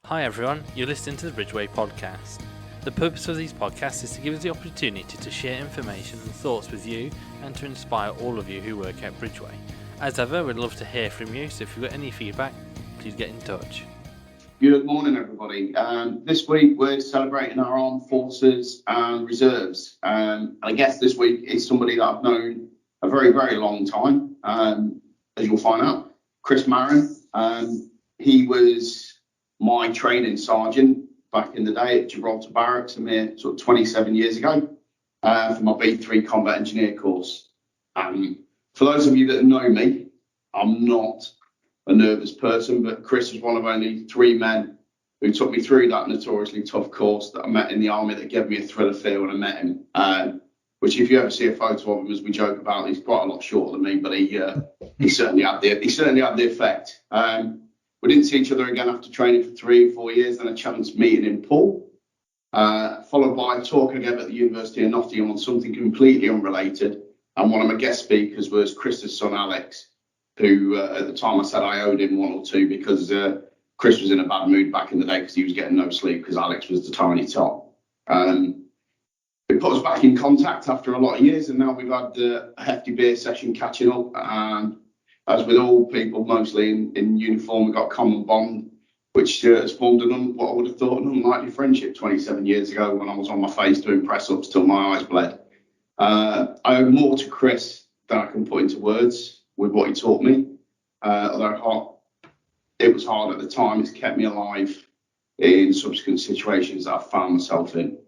Hi everyone, you're listening to the Bridgeway Podcast. The purpose of these podcasts is to give us the opportunity to share information and thoughts with you and to inspire all of you who work at Bridgeway. As ever, we'd love to hear from you, so if you've got any feedback, please get in touch. Good morning, everybody. This week we're celebrating our armed forces and reserves. I guess this week is somebody that I've known a very, very long time, as you'll find out. Chris Marren. He was my training sergeant back in the day at Gibraltar Barracks a mere sort of 27 years ago for my B3 combat engineer course. For those of you that know me, I'm not a nervous person, but Chris is one of only three men who took me through that notoriously tough course that I met in the army that gave me a thrill of fear when I met him. Which, if you ever see a photo of him, as we joke about, he's quite a lot shorter than me, but he certainly had the effect. We didn't see each other again after training for 3 or 4 years, then a chance meeting in Poole, followed by a talk I gave at the University of Nottingham on something completely unrelated. And one of my guest speakers was Chris's son, Alex, who at the time I said I owed him 1 or 2 because Chris was in a bad mood back in the day because he was getting no sleep because Alex was the tiny top. It put us back in contact after a lot of years, and now we've had a hefty beer session catching up. And as with all people, mostly in uniform, we've got a common bond, which has formed what I would have thought an unlikely friendship 27 years ago when I was on my face doing press-ups till my eyes bled. I owe more to Chris than I can put into words with what he taught me. Although it was hard at the time, it's kept me alive in subsequent situations that I've found myself in.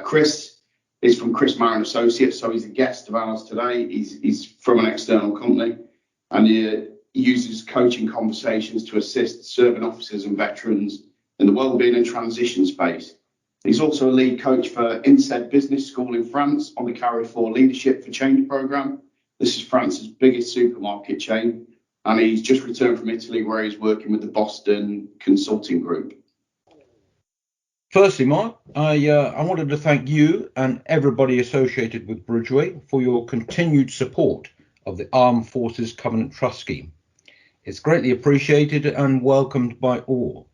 Chris is from Chris Marren Associates, so he's a guest of ours today. He's from an external company, and he uses coaching conversations to assist serving officers and veterans in the wellbeing and transition space. He's also a lead coach for INSEAD Business School in France on the Carrefour Leadership for Change programme. This is France's biggest supermarket chain, and he's just returned from Italy where he's working with the Boston Consulting Group. Firstly, Mark, I wanted to thank you and everybody associated with Bridgeway for your continued support of the Armed Forces Covenant Trust Scheme. It's greatly appreciated and welcomed by all.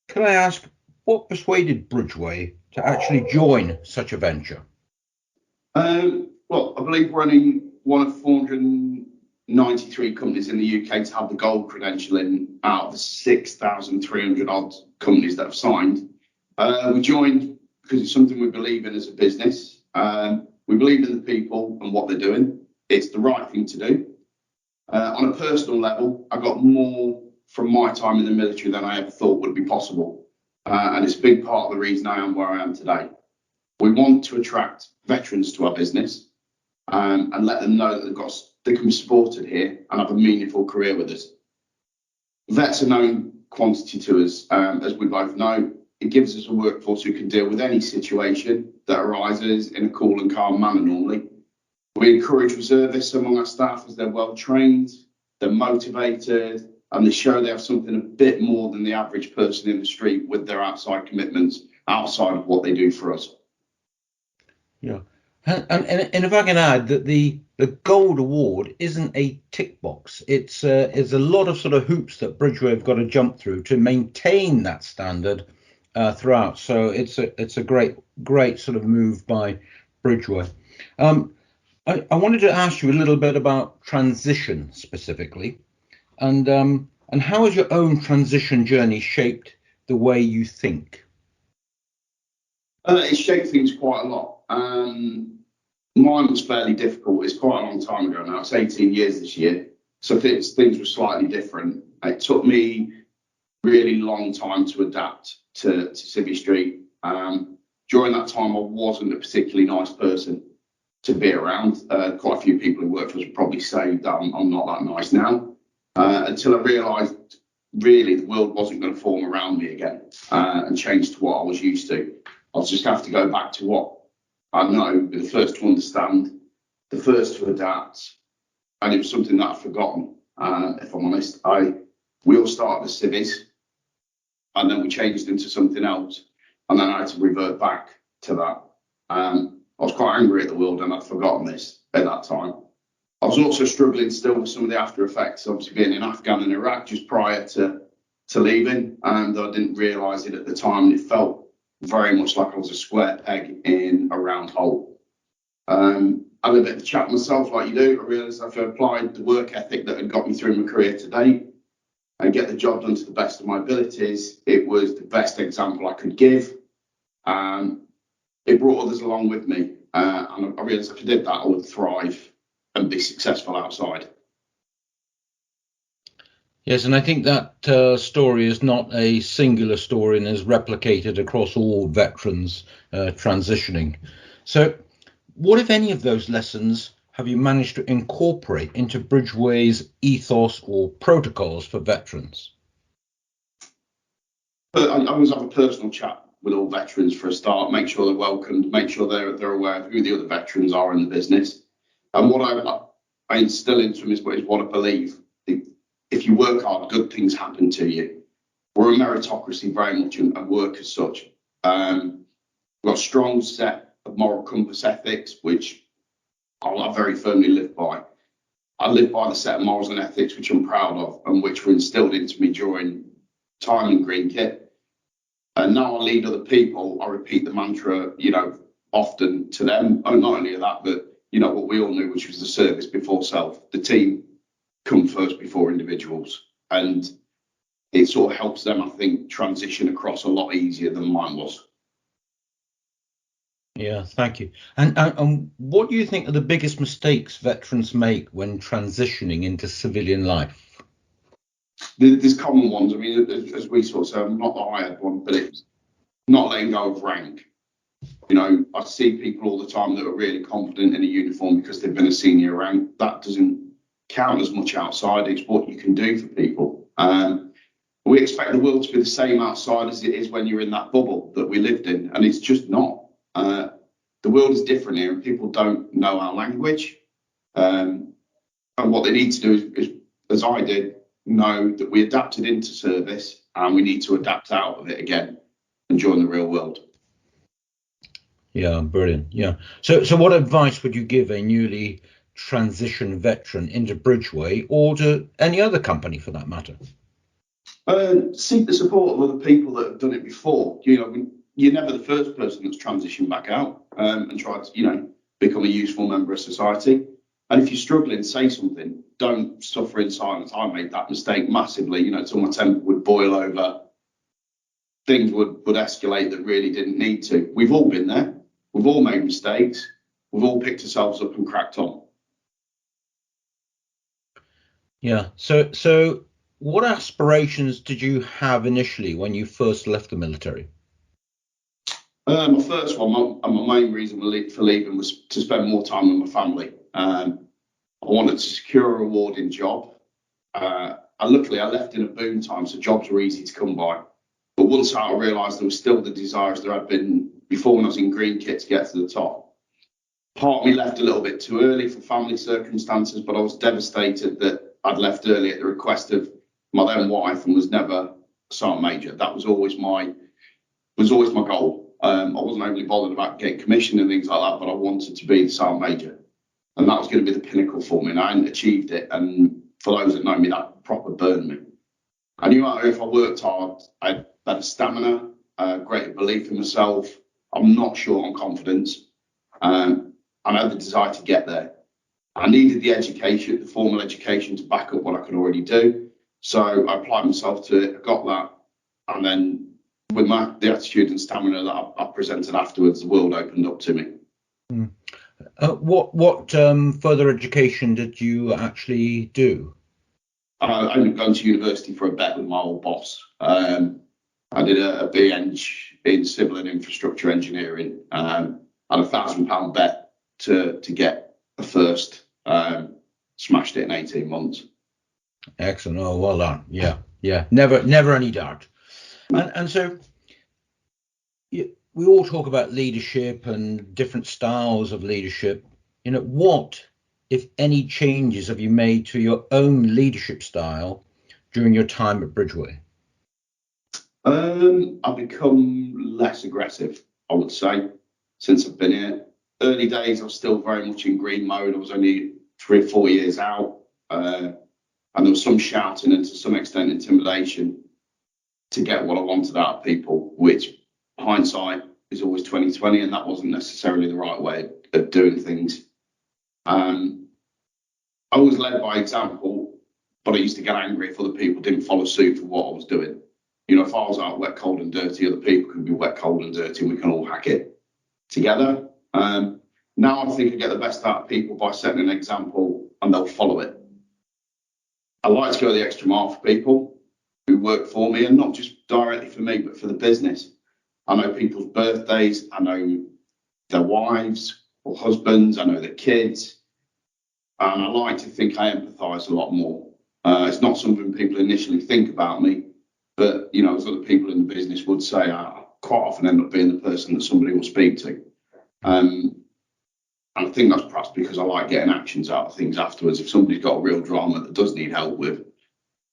Can I ask, what persuaded Bridgeway to actually join such a venture? Well, I believe we're only one of 493 companies in the UK to have the gold credentialing out of the 6,300 odd companies that have signed. We joined because it's something we believe in as a business. We believe in the people and what they're doing. It's the right thing to do. On a personal level, I got more from my time in the military than I ever thought would be possible. And it's a big part of the reason I am where I am today. We want to attract veterans to our business and let them know that they can be supported here and have a meaningful career with us. Vets are known quantity to us, as we both know. It gives us a workforce who can deal with any situation that arises in a cool and calm manner normally. We encourage reservists among our staff as they're well trained, they're motivated, and they show they have something a bit more than the average person in the street with their outside commitments, outside of what they do for us. Yeah, and if I can add that the gold award isn't a tick box. It's a lot of sort of hoops that Bridgeway have got to jump through to maintain that standard throughout. So it's a great sort of move by Bridgeway. I wanted to ask you a little bit about transition specifically, and how has your own transition journey shaped the way you think? It shaped things quite a lot. Mine was fairly difficult. It's quite a long time ago now. It's 18 years this year, so things were slightly different. It took me really long time to adapt to Civvy Street. During that time, I wasn't a particularly nice person to be around. Quite a few people who work for us would probably say that I'm not that nice now, until I realised really the world wasn't going to form around me again and change to what I was used to. I'll just have to go back to what I know, be the first to understand, the first to adapt, and it was something that I've forgotten, if I'm honest. We all started as civvies, and then we changed into something else, and then I had to revert back to that. I was quite angry at the world, and I'd forgotten this at that time. I was also struggling still with some of the after effects, obviously being in Afghan and Iraq just prior to to leaving, and I didn't realise it at the time. And it felt very much like I was a square peg in a round hole. I had a bit of a chat myself, like you do. I realised if I applied the work ethic that had got me through my career to date and get the job done to the best of my abilities, it was the best example I could give. It brought others along with me, and I realised if I did that, I would thrive and be successful outside. Yes, and I think that story is not a singular story and is replicated across all veterans transitioning. So what, if any, of those lessons have you managed to incorporate into Bridgeway's ethos or protocols for veterans? But I always have a personal chat with all veterans for a start, make sure they're welcomed, make sure they're aware of who the other veterans are in the business. And what I instill into them is what I believe. If you work hard, good things happen to you. We're a meritocracy very much and work as such. We've got a strong set of moral compass ethics, which I very firmly live by. I live by the set of morals and ethics which I'm proud of and which were instilled into me during time in Green Kit. And now I lead other people. I repeat the mantra, often to them. And not only that, but what we all knew, which was the service before self. The team come first before individuals, and it sort of helps them, I think, transition across a lot easier than mine was. Yeah, thank you. And what do you think are the biggest mistakes veterans make when transitioning into civilian life? There's common ones. I mean, as we sort of say, I'm not the hired one, but it's not letting go of rank. I see people all the time that are really confident in a uniform because they've been a senior rank. That doesn't count as much outside. It's what you can do for people. We expect the world to be the same outside as it is when you're in that bubble that we lived in, and it's just not. The world is different here, and people don't know our language. And what they need to do is, as I did, know that we adapted into service and we need to adapt out of it again and join the real world. Yeah, brilliant. Yeah. So what advice would you give a newly transitioned veteran into Bridgeway, or to any other company for that matter? Seek the support of other people that have done it before. You're never the first person that's transitioned back out and tried to, become a useful member of society. And if you're struggling, say something. Don't suffer in silence. I made that mistake massively, till my temper would boil over. Things would escalate that really didn't need to. We've all been there. We've all made mistakes. We've all picked ourselves up and cracked on. Yeah. So what aspirations did you have initially when you first left the military? My first one, my main reason for leaving was to spend more time with my family. I wanted to secure a rewarding job. Luckily, I left in a boom time, so jobs were easy to come by. But once I realised there was still the desires there had been before when I was in Green Kit to get to the top. Part of me left a little bit too early for family circumstances, but I was devastated that I'd left early at the request of my then wife and was never a sergeant major. That was always my goal. I wasn't overly bothered about getting commissioned and things like that, but I wanted to be the sergeant major. And that was going to be the pinnacle for me, and I hadn't achieved it. And for those that know me, that proper burned me. I knew if I worked hard, I had better stamina, greater belief in myself. I'm not short on confidence. And I had the desire to get there. I needed the education, the formal education, to back up what I could already do. So I applied myself to it, I got that. And then with the attitude and stamina that I presented afterwards, the world opened up to me. Mm. What further education did you actually do? I ended up going to university for a bet with my old boss. I did a BEng in civil and infrastructure engineering. Had £1,000 bet to get a first. Smashed it in 18 months. Excellent. Oh, well done. Yeah. Never any doubt. And so we all talk about leadership and different styles of leadership. What, if any, changes have you made to your own leadership style during your time at Bridgeway? I've become less aggressive, I would say, since I've been here. Early days, I was still very much in green mode. I was only 3 or 4 years out. And there was some shouting and to some extent intimidation. to get what I wanted out of people, which hindsight is always 20/20, and that wasn't necessarily the right way of doing things. I was led by example, but I used to get angry if other people didn't follow suit for what I was doing. You know, if I was out wet, cold and dirty, other people could be wet, cold and dirty, and we can all hack it together. Now I think I get the best out of people by setting an example and they'll follow it. I like to go the extra mile for people who work for me, and not just directly for me, but for the business. I know people's birthdays, I know their wives or husbands, I know their kids, and I like to think I empathise a lot more. It's not something people initially think about me, but, you know, as other people in the business would say, I quite often end up being the person that somebody will speak to. And I think that's perhaps because I like getting actions out of things afterwards. If somebody's got a real drama that does need help with,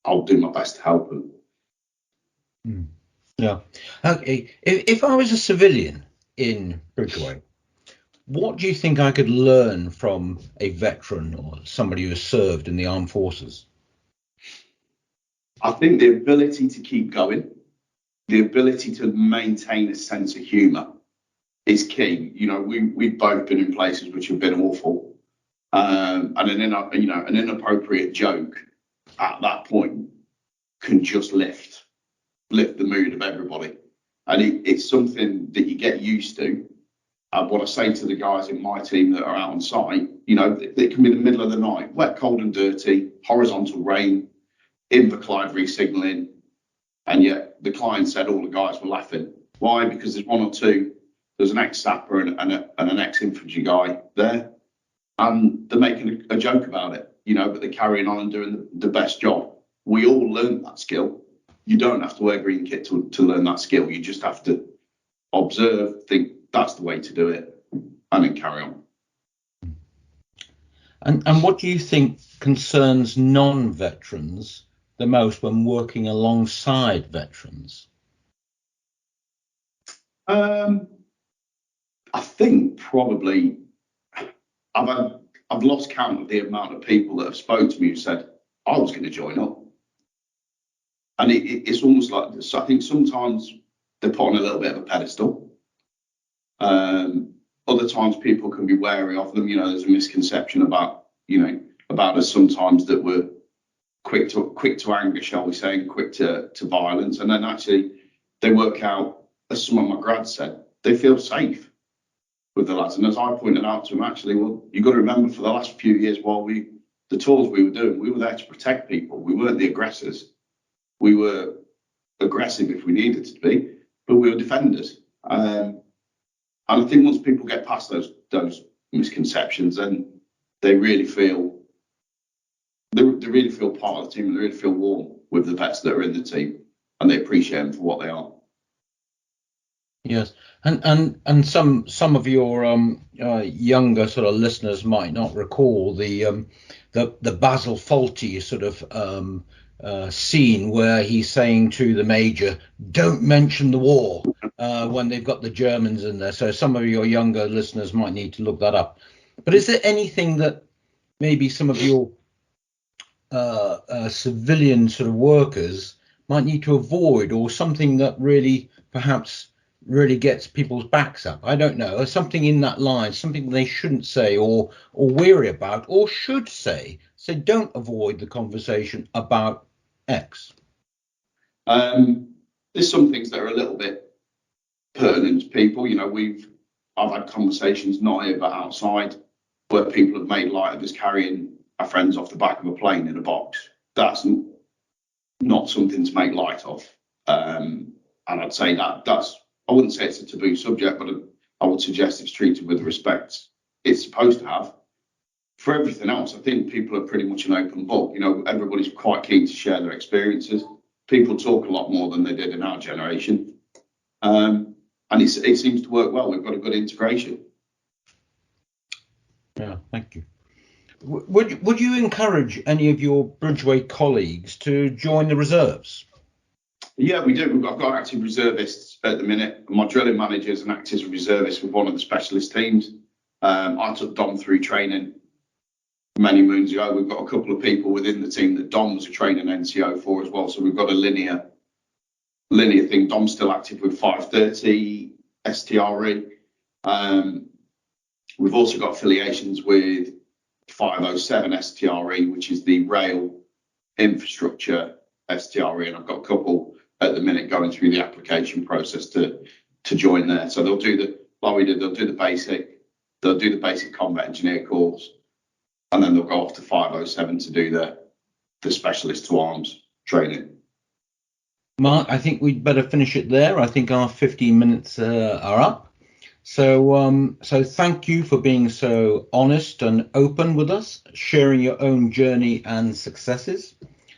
I'll do my best to help them. Yeah. Okay. If I was a civilian in Bridgeway, what do you think I could learn from a veteran or somebody who has served in the armed forces? I think the ability to keep going, the ability to maintain a sense of humour is key. You know, we've both been in places which have been awful, and an inappropriate joke at that point can just lift the mood of everybody, and it's something that you get used to. What I say to the guys in my team that are out on site, you know, it can be the middle of the night, wet, cold and dirty, horizontal rain, Inverclyde re-signalling, and yet the client said all the guys were laughing. Why? Because there's one or two, there's an ex-sapper and an ex-infantry guy there, and they're making a joke about it, you know, but they're carrying on and doing the best job. We all learned that skill. You don't have to wear green kit to learn that skill. You just have to observe, think that's the way to do it, and then carry on. And what do you think concerns non-veterans the most when working alongside veterans? I think probably I've lost count of the amount of people that have spoke to me who said I was going to join up, and it's almost like this. I think sometimes they're put on a little bit of a pedestal. Other times people can be wary of them. You know, there's a misconception about us sometimes that we're quick to anger, shall we say, and quick to violence, and then actually they work out, as some of my grads said, they feel safe with the lads. And as I pointed out to them, actually, well, you've got to remember, for the last few years while the tours we were doing, we were there to protect people. We weren't the aggressors. We were aggressive if we needed to be, but we were defenders. And I think once people get past those misconceptions, then they really feel part of the team, and they really feel warm with the vets that are in the team, and they appreciate them for what they are. Yes, and some of your younger sort of listeners might not recall the Basil Fawlty sort of scene where he's saying to the major, "Don't mention the war," when they've got the Germans in there. So some of your younger listeners might need to look that up. But is there anything that maybe some of your civilian sort of workers might need to avoid, or something that really perhaps really gets people's backs up? I don't know, or something in that line, something they shouldn't say or weary about, or should say. So don't avoid the conversation about X. There's some things that are a little bit pertinent to people. You know, I've had conversations not here but outside where people have made light of us carrying our friends off the back of a plane in a box. That's not something to make light of. And I'd say that's, I wouldn't say it's a taboo subject, but I would suggest it's treated with the respect it's supposed to have. For everything else, I think people are pretty much an open book. You know, everybody's quite keen to share their experiences. People talk a lot more than they did in our generation. And it seems to work well. We've got a good integration. Yeah, thank you. Would you encourage any of your Bridgeway colleagues to join the reserves? Yeah, we do. I've got active reservists at the minute. My drilling manager is an active reservist with one of the specialist teams. I took Dom through training many moons ago. We've got a couple of people within the team that Dom was a training NCO for as well. So we've got a linear linear thing. Dom's still active with 530 STRE. We've also got affiliations with 507 STRE, which is the rail infrastructure STRE, and I've got a couple at the minute going through the application process to join there. So they'll do the, like we did, they'll do the basic combat engineer course, and then they'll go off to 507 to do the specialist to arms training. Mark, I think we'd better finish it there. I think our 15 minutes are up. So thank you for being so honest and open with us, sharing your own journey and successes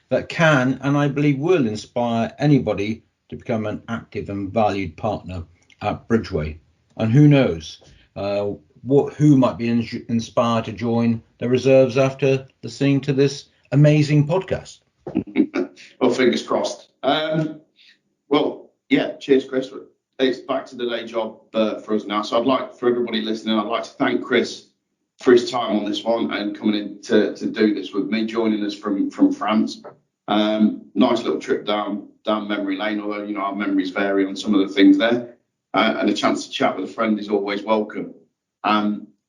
that can, and I believe will, inspire anybody to become an active and valued partner at Bridgeway. And who knows, who might be inspired to join the reserves after listening to this amazing podcast. Well, fingers crossed. Well, yeah, cheers, Chris. It's back to the day job for us now. So I'd like, for everybody listening, I'd like to thank Chris for his time on this one and coming in to do this with me, joining us from France. Nice little trip down memory lane, although, you know, our memories vary on some of the things there. And a chance to chat with a friend is always welcome.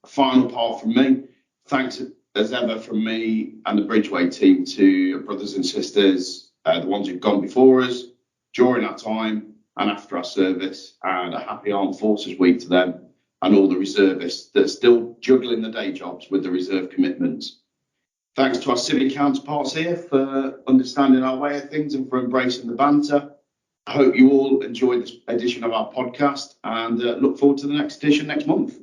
Final part from me, thanks as ever from me and the Bridgeway team to brothers and sisters, the ones who've gone before us during our time and after our service, and a happy Armed Forces Week to them and all the reservists that are still juggling the day jobs with the reserve commitments. Thanks to our civic counterparts here for understanding our way of things and for embracing the banter. I hope you all enjoyed this edition of our podcast and look forward to the next edition next month.